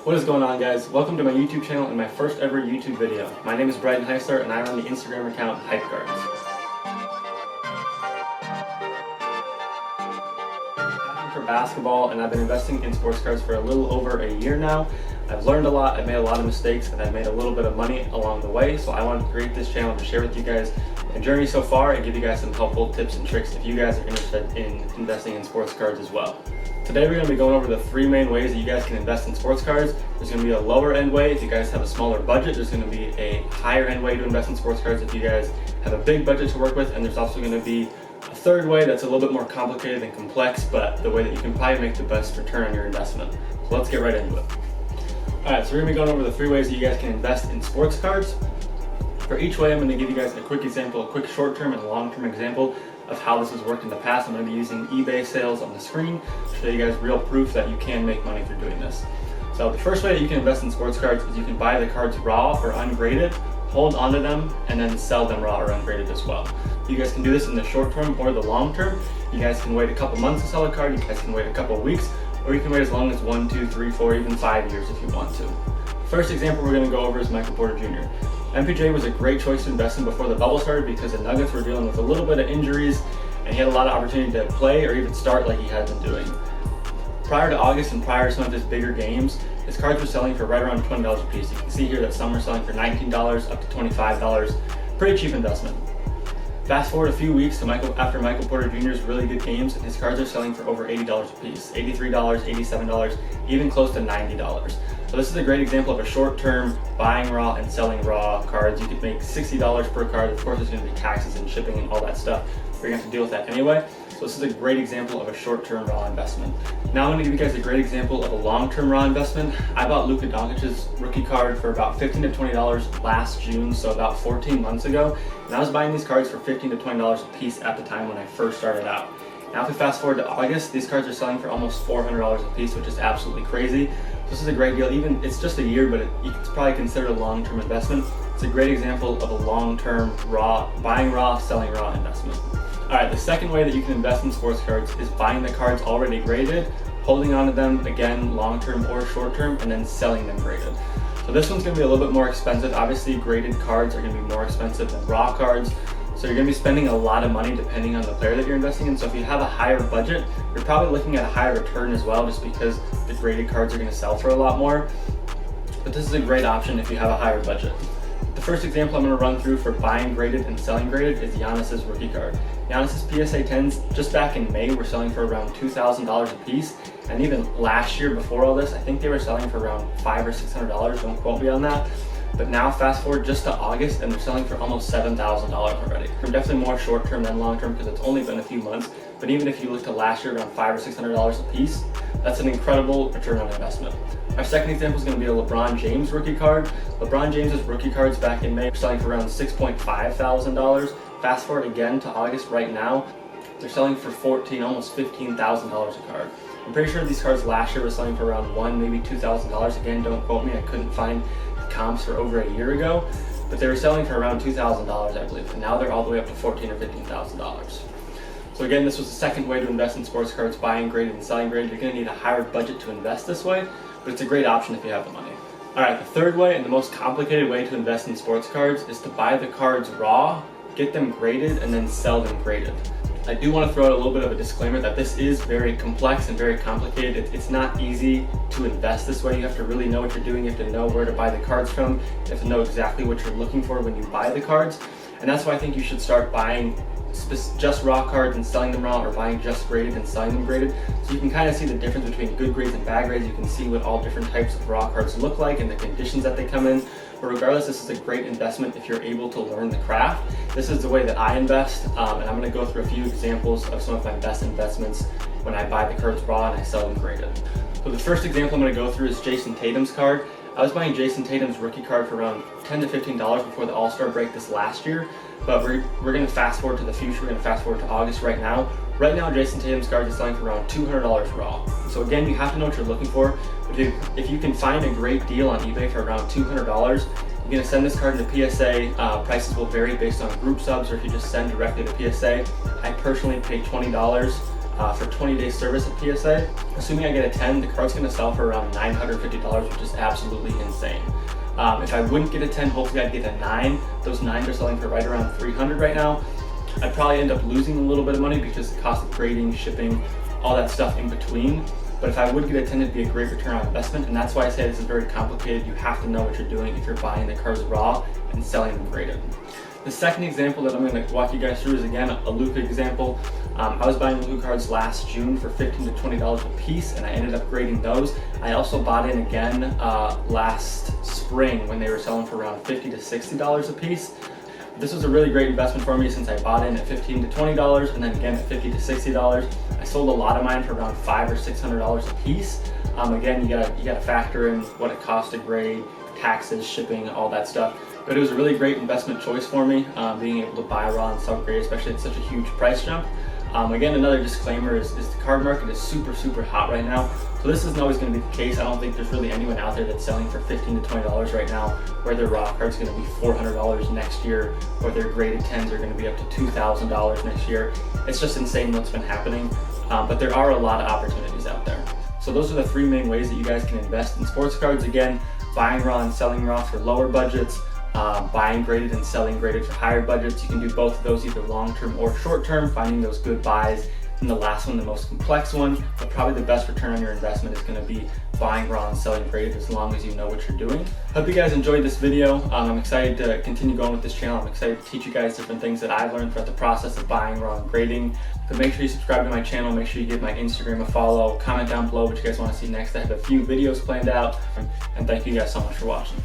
What is going on, guys? Welcome to my YouTube channel and my first ever YouTube video. My name is Bryden Heisler and I run the Instagram account Hype Cards. For basketball, and I've been investing in sports cards for a little over a year now. I've learned a lot, I've made a lot of mistakes, and I've made a little bit of money along the way, so I wanted to create this channel to share with you guys my journey so far and give you guys some helpful tips and tricks if you guys are interested in investing in sports cards as well. Today we're going to be going over the three main ways that you guys can invest in sports cards. There's going to be a lower end way if you guys have a smaller budget. There's going to be a higher end way to invest in sports cards if you guys have a big budget to work with, and there's also going to be a third way that's a little bit more complicated and complex, but the way that you can probably make the best return on your investment. So let's get right into it. Alright, so we're going to be going over the three ways that you guys can invest in sports cards. For each way, I'm going to give you guys a quick example, a quick short-term and a long-term example of how this has worked in the past. I'm going to be using eBay sales on the screen to show you guys real proof that you can make money through doing this. So the first way that you can invest in sports cards is you can buy the cards raw or ungraded, hold onto them, and then sell them raw or ungraded as well. You guys can do this in the short term or the long term. You guys can wait a couple months to sell a card, you guys can wait a couple weeks, or you can wait as long as 1, 2, 3, 4, even 5 years if you want to. First example we're going to go over is Michael Porter Jr. MPJ was a great choice to invest in before the bubble started because the Nuggets were dealing with a little bit of injuries and he had a lot of opportunity to play or even start like he had been doing. Prior to August and prior to some of his bigger games, his cards were selling for right around $20 a piece. You can see here that some were selling for $19 up to $25. Pretty cheap investment. Fast forward a few weeks to after Michael Porter Jr.'s really good games, and his cards are selling for over $80 a piece, $83, $87, even close to $90. So this is a great example of a short-term buying raw and selling raw cards. You could make $60 per card. Of course, there's going to be taxes and shipping and all that stuff. You're going to have to deal with that anyway. So this is a great example of a short-term raw investment. Now I'm going to give you guys a great example of a long-term raw investment. I bought Luka Doncic's rookie card for about $15 to $20 last June, so about 14 months ago. And I was buying these cards for $15 to $20 a piece at the time when I first started out. Now if we fast forward to August, these cards are selling for almost $400 a piece, which is absolutely crazy. This is a great deal. Even it's just a year, but it's probably considered a long-term investment. It's a great example of a long-term raw, buying raw, selling raw investment. Alright, the second way that you can invest in sports cards is buying the cards already graded, holding on to them, again, long-term or short-term, and then selling them graded. So this one's going to be a little bit more expensive. Obviously, graded cards are going to be more expensive than raw cards. So you're going to be spending a lot of money depending on the player that you're investing in. So if you have a higher budget, you're probably looking at a higher return as well, just because the graded cards are going to sell for a lot more. But this is a great option if you have a higher budget. The first example I'm going to run through for buying graded and selling graded is Giannis's rookie card. Giannis's PSA 10s just back in May were selling for around $2,000 a piece, and even last year before all this, I think they were selling for around $500 or $600. Don't quote me on that. But now fast forward just to August and they're selling for almost $7,000 already. They're definitely more short term than long term because it's only been a few months. But even if you look to last year around $500 or $600 a piece, that's an incredible return on investment. Our second example is going to be a LeBron James rookie card. LeBron James's rookie cards back in May were selling for around $6.5 thousand. Fast forward again to August right now, they're selling for almost $15,000 a card. I'm pretty sure these cards last year were selling for around $1,000, maybe $2,000. Again, don't quote me, I couldn't find comps for over a year ago, but they were selling for around $2,000, I believe, and now they're all the way up to $14,000 or $15,000. So again, this was the second way to invest in sports cards, buying graded and selling graded. You're going to need a higher budget to invest this way, but it's a great option if you have the money. Alright, the third way and the most complicated way to invest in sports cards is to buy the cards raw, get them graded, and then sell them graded. I do want to throw out a little bit of a disclaimer that this is very complex and very complicated. It's not easy to invest this way. You have to really know what you're doing. You have to know where to buy the cards from. You have to know exactly what you're looking for when you buy the cards. And that's why I think you should start buying just raw cards and selling them raw, or buying just graded and selling them graded. So you can kind of see the difference between good grades and bad grades. You can see what all different types of raw cards look like and the conditions that they come in. But regardless, this is a great investment if you're able to learn the craft. This is the way that I invest, and I'm going to go through a few examples of some of my best investments when I buy the cards raw and I sell them graded. So the first example I'm going to go through is Jason Tatum's card. I was buying Jason Tatum's rookie card for around $10 to $15 before the All-Star break this last year, but we're going to fast forward to the future. We're going to fast forward to August right now. Right now, Jason Tatum's cards is selling for around $200 raw. So again, you have to know what you're looking for. But if you can find a great deal on eBay for around $200, you're going to send this card to PSA. Prices will vary based on group subs, or if you just send directly to PSA. I personally paid $20 for 20-day service at PSA. Assuming I get a 10, the card's going to sell for around $950, which is absolutely insane. If I wouldn't get a 10, hopefully I'd get a 9. Those 9s are selling for right around $300 right now. I'd probably end up losing a little bit of money because the cost of grading, shipping, all that stuff in between. But if I would get a 10, it'd be a great return on investment, and that's why I say this is very complicated. You have to know what you're doing if you're buying the cards raw and selling them graded. The second example that I'm going to walk you guys through is, again, a Luka example. I was buying Luka cards last June for $15 to $20 a piece, and I ended up grading those. I also bought in again last spring when they were selling for around $50 to $60 a piece. This was a really great investment for me since I bought in at $15 to $20 and then again at $50 to $60. I sold a lot of mine for around $500 or $600 a piece. Again, you gotta factor in what it costs to grade, taxes, shipping, all that stuff. But it was a really great investment choice for me, being able to buy raw and sell grade, especially at such a huge price jump. Again, another disclaimer is the card market is super hot right now. So this isn't always going to be the case. I don't think there's really anyone out there that's selling for $15 to $20 right now, where their raw card's going to be $400 next year, or their graded 10s are going to be up to $2,000 next year. It's just insane what's been happening. But there are a lot of opportunities out there. So those are the 3 main ways that you guys can invest in sports cards. Again, buying raw and selling raw for lower budgets, buying graded and selling graded for higher budgets. You can do both of those, either long-term or short-term, finding those good buys. And the last one, the most complex one, but probably the best return on your investment, is going to be buying raw and selling graded, as long as you know what you're doing. Hope you guys enjoyed this video. I'm excited to continue going with this channel. I'm excited to teach you guys different things that I've learned throughout the process of buying raw and grading. So make sure you subscribe to my channel. Make sure you give my Instagram a follow. Comment down below what you guys want to see next. I have a few videos planned out. And thank you guys so much for watching.